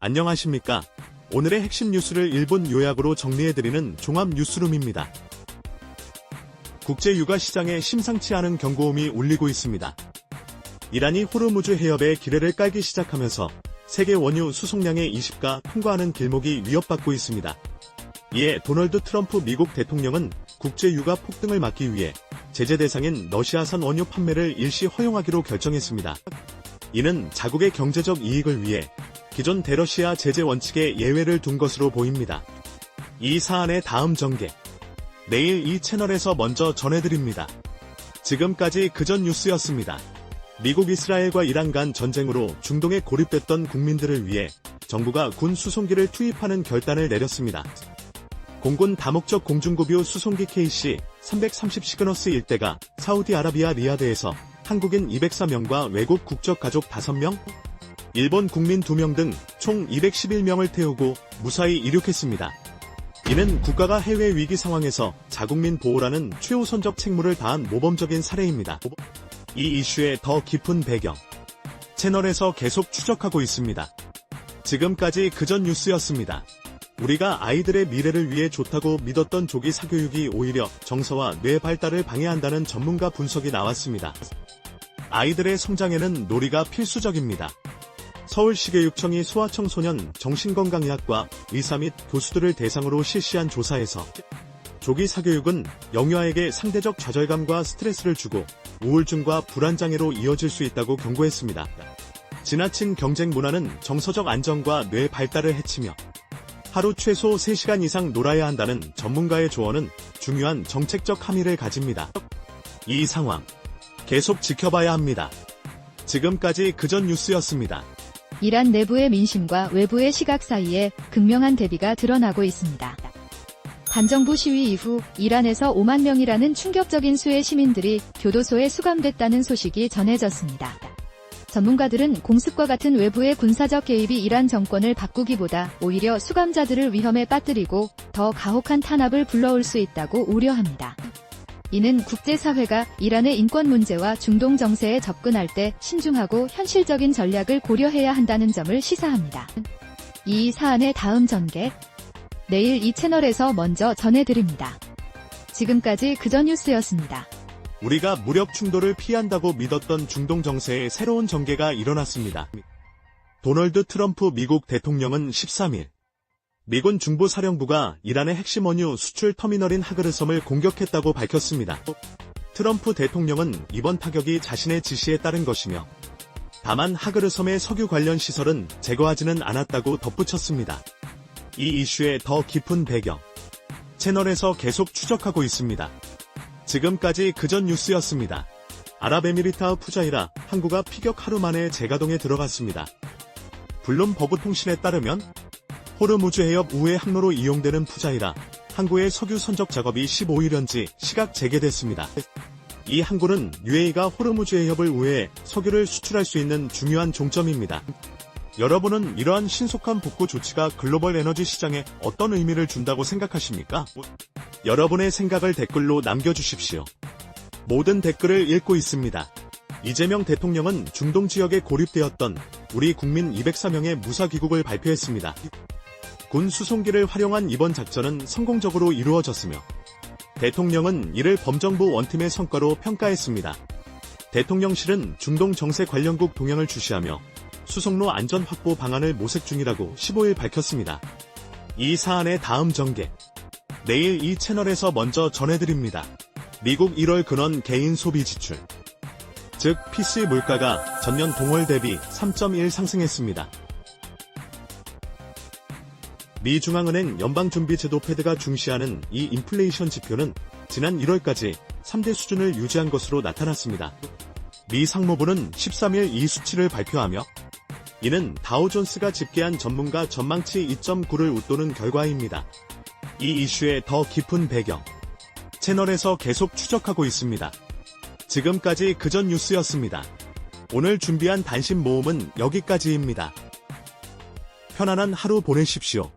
안녕하십니까. 오늘의 핵심 뉴스를 1분 요약으로 정리해드리는 종합 뉴스룸입니다. 국제 육아 시장에 심상치 않은 경고음이 울리고 있습니다. 이란이 호르무즈 해협에 기뢰를 깔기 시작하면서 세계 원유 수송량의 20가 통과하는 길목이 위협받고 있습니다. 이에 도널드 트럼프 미국 대통령은 국제 육아 폭등을 막기 위해 제재 대상인 러시아산 원유 판매를 일시 허용하기로 결정했습니다. 이는 자국의 경제적 이익을 위해 기존 대러시아 제재 원칙에 예외를 둔 것으로 보입니다. 이 사안의 다음 전개. 내일 이 채널에서 먼저 전해드립니다. 지금까지 그전 뉴스였습니다. 미국 이스라엘과 이란 간 전쟁으로 중동에 고립됐던 국민들을 위해 정부가 군 수송기를 투입하는 결단을 내렸습니다. 공군 다목적 공중급유 수송기 KC-330 시그너스 일대가 사우디아라비아 리야드에서 한국인 204명과 외국 국적 가족 5명, 일본 국민 2명 등 총 211명을 태우고 무사히 이륙했습니다. 이는 국가가 해외 위기 상황에서 자국민 보호라는 최우선적 책무를 다한 모범적인 사례입니다. 이 이슈의 더 깊은 배경, 채널에서 계속 추적하고 있습니다. 지금까지 그전 뉴스였습니다. 우리가 아이들의 미래를 위해 좋다고 믿었던 조기 사교육이 오히려 정서와 뇌 발달을 방해한다는 전문가 분석이 나왔습니다. 아이들의 성장에는 놀이가 필수적입니다. 서울시교육청이 소아청소년 정신건강의학과 의사 및 교수들을 대상으로 실시한 조사에서 조기 사교육은 영유아에게 상대적 좌절감과 스트레스를 주고 우울증과 불안장애로 이어질 수 있다고 경고했습니다. 지나친 경쟁 문화는 정서적 안정과 뇌 발달을 해치며 하루 최소 3시간 이상 놀아야 한다는 전문가의 조언은 중요한 정책적 함의를 가집니다. 이 상황 계속 지켜봐야 합니다. 지금까지 그전 뉴스였습니다. 이란 내부의 민심과 외부의 시각 사이에 극명한 대비가 드러나고 있습니다. 반정부 시위 이후 이란에서 5만 명이라는 충격적인 수의 시민들이 교도소에 수감됐다는 소식이 전해졌습니다. 전문가들은 공습과 같은 외부의 군사적 개입이 이란 정권을 바꾸기보다 오히려 수감자들을 위험에 빠뜨리고 더 가혹한 탄압을 불러올 수 있다고 우려합니다. 이는 국제사회가 이란의 인권 문제와 중동 정세에 접근할 때 신중하고 현실적인 전략을 고려해야 한다는 점을 시사합니다. 이 사안의 다음 전개, 내일 이 채널에서 먼저 전해드립니다. 지금까지 그전 뉴스였습니다. 우리가 무력 충돌을 피한다고 믿었던 중동 정세에 새로운 전개가 일어났습니다. 도널드 트럼프 미국 대통령은 13일 미군 중부사령부가 이란의 핵심 원유 수출 터미널인 하그르섬을 공격했다고 밝혔습니다. 트럼프 대통령은 이번 타격이 자신의 지시에 따른 것이며 다만 하그르섬의 석유 관련 시설은 제거하지는 않았다고 덧붙였습니다. 이 이슈의 더 깊은 배경, 채널에서 계속 추적하고 있습니다. 지금까지 그전 뉴스였습니다. 아랍에미리트의 푸자이라 항구가 피격 하루 만에 재가동에 들어갔습니다. 블룸버그 통신에 따르면 호르무즈 해협 우회 항로로 이용되는 푸자이라 항구의 석유 선적 작업이 15일연지 시각 재개됐습니다. 이 항구는 UAE가 호르무즈 해협을 우회해 석유를 수출할 수 있는 중요한 종점입니다. 여러분은 이러한 신속한 복구 조치가 글로벌 에너지 시장에 어떤 의미를 준다고 생각하십니까? 여러분의 생각을 댓글로 남겨주십시오. 모든 댓글을 읽고 있습니다. 이재명 대통령은 중동 지역에 고립되었던 우리 국민 204명의 무사 귀국을 발표했습니다. 군 수송기를 활용한 이번 작전은 성공적으로 이루어졌으며 대통령은 이를 범정부 원팀의 성과로 평가했습니다. 대통령실은 중동 정세 관련국 동향을 주시하며 수송로 안전 확보 방안을 모색 중이라고 15일 밝혔습니다. 이 사안의 다음 전개, 내일 이 채널에서 먼저 전해드립니다. 미국 1월 근원 개인 소비 지출, 즉 PC 물가가 전년 동월 대비 3.1 상승했습니다. 미 중앙은행 연방준비제도 페드가 중시하는 이 인플레이션 지표는 지난 1월까지 3대 수준을 유지한 것으로 나타났습니다. 미 상무부는 13일 이 수치를 발표하며 이는 다우존스가 집계한 전문가 전망치 2.9를 웃도는 결과입니다. 이 이슈의 더 깊은 배경, 채널에서 계속 추적하고 있습니다. 지금까지 그전 뉴스였습니다. 오늘 준비한 단신 모음은 여기까지입니다. 편안한 하루 보내십시오.